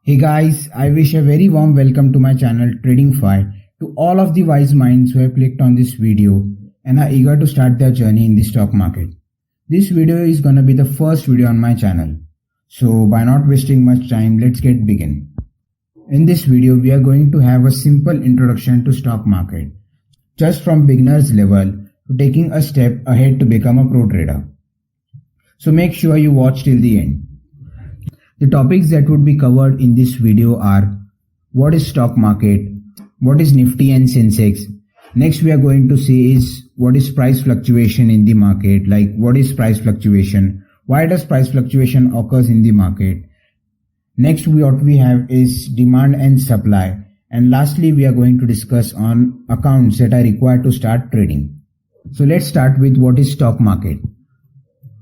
Hey guys, I wish a very warm welcome to my channel TradingFi to all of the wise minds who have clicked on this video and are eager to start their journey in the stock market. This video is gonna be the first video on my channel. So by not wasting much time, let's get begin. In this video, we are going to have a simple introduction to stock market, just from beginner's level to taking a step ahead to become a pro trader. So make sure you watch till the end. The topics that would be covered in this video are: what is stock market, what is Nifty and Sensex. Next we are going to see is what is price fluctuation in the market, like what is price fluctuation, why does price fluctuation occurs in the market. Next what we have is demand and supply, and lastly we are going to discuss on accounts that are required to start trading. So let's start with what is stock market.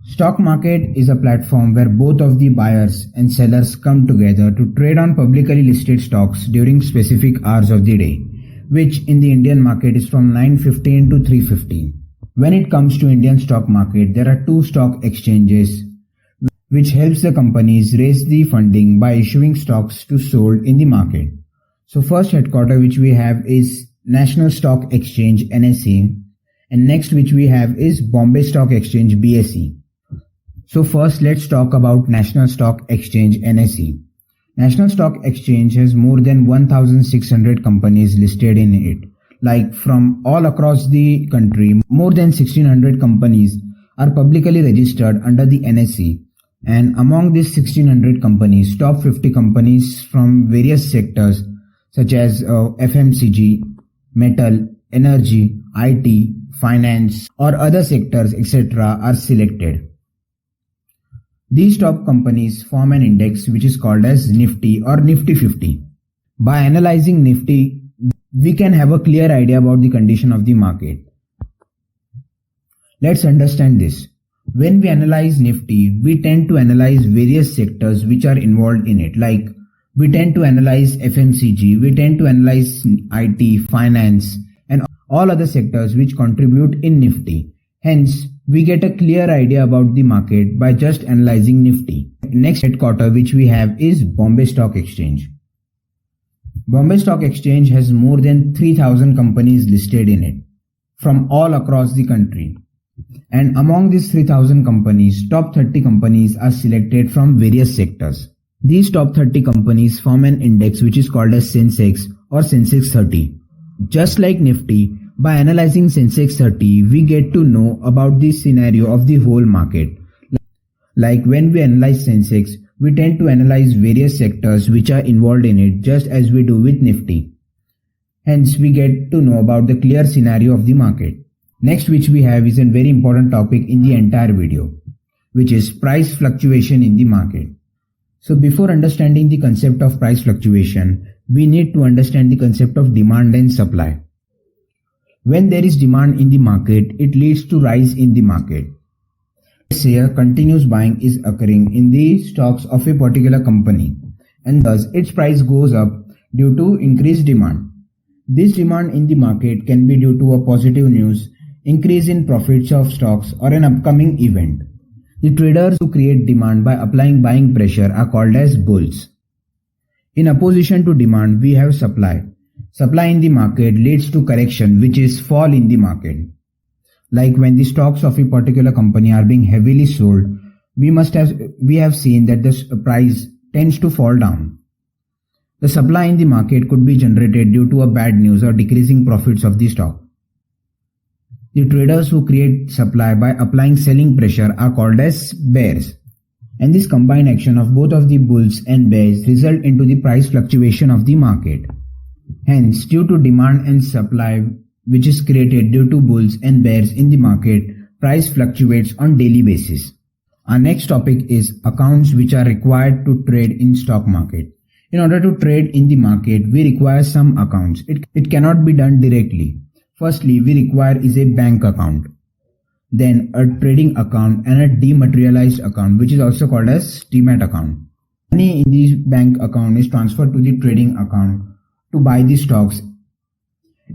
Stock market is a platform where both of the buyers and sellers come together to trade on publicly listed stocks during specific hours of the day, which in the Indian market is from 9:15 to 3:15. When it comes to Indian stock market, there are two stock exchanges which helps the companies raise the funding by issuing stocks to sold in the market. So first headquarter which we have is National Stock Exchange NSE, and next which we have is Bombay Stock Exchange BSE. So first let's talk about National Stock Exchange NSE. National Stock Exchange has more than 1,600 companies listed in it. Like from all across the country, more than 1,600 companies are publicly registered under the NSE. And among these 1,600 companies, top 50 companies from various sectors such as FMCG, metal, energy, IT, finance or other sectors etc. are selected. These top companies form an index which is called as Nifty or Nifty 50. By analyzing Nifty, we can have a clear idea about the condition of the market. Let's understand this. When we analyze Nifty, we tend to analyze various sectors which are involved in it. Like we tend to analyze FMCG, we tend to analyze IT, finance and all other sectors which contribute in Nifty. Hence, we get a clear idea about the market by just analyzing Nifty. Next headquarter which we have is Bombay Stock Exchange. Bombay Stock Exchange has more than 3,000 companies listed in it from all across the country. And among these 3,000 companies, top 30 companies are selected from various sectors. These top 30 companies form an index which is called as Sensex or Sensex 30. Just like Nifty, by analyzing Sensex 30, we get to know about the scenario of the whole market. Like when we analyze Sensex, we tend to analyze various sectors which are involved in it just as we do with Nifty. Hence, we get to know about the clear scenario of the market. Next which we have is a very important topic in the entire video, which is price fluctuation in the market. So before understanding the concept of price fluctuation, we need to understand the concept of demand and supply. When there is demand in the market, it leads to rise in the market. Let's say a continuous buying is occurring in the stocks of a particular company and thus its price goes up due to increased demand. This demand in the market can be due to a positive news, increase in profits of stocks or an upcoming event. The traders who create demand by applying buying pressure are called as bulls. In opposition to demand, we have supply. Supply in the market leads to correction, which is fall in the market. Like when the stocks of a particular company are being heavily sold, we have seen that the price tends to fall down. The supply in the market could be generated due to a bad news or decreasing profits of the stock. The traders who create supply by applying selling pressure are called as bears. And this combined action of both of the bulls and bears result into the price fluctuation of the market. Hence, due to demand and supply which is created due to bulls and bears in the market, price fluctuates on daily basis. Our next topic is accounts which are required to trade in stock market. In order to trade in the market, we require some accounts. It cannot be done directly. Firstly, we require is a bank account, then a trading account and a dematerialized account which is also called as demat account. Money in the bank account is transferred to the trading account to buy the stocks,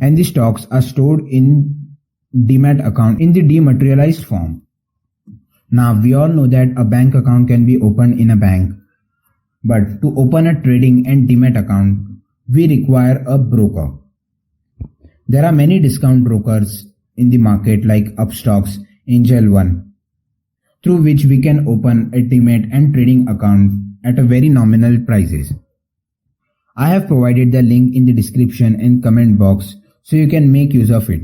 and the stocks are stored in demat account in the dematerialized form. Now we all know that a bank account can be opened in a bank, But to open a trading and demat account, we require a broker. There are many discount brokers in the market like Upstocks, Angel One, through which we can open a demat and trading account at a very nominal prices. I have provided the link in the description and comment box so you can make use of it.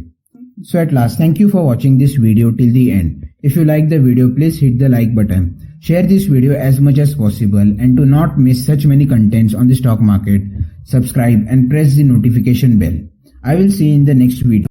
So at last, thank you for watching this video till the end. If you like the video, please hit the like button. Share this video as much as possible, and to not miss such many contents on the stock market, subscribe and press the notification bell. I will see you in the next video.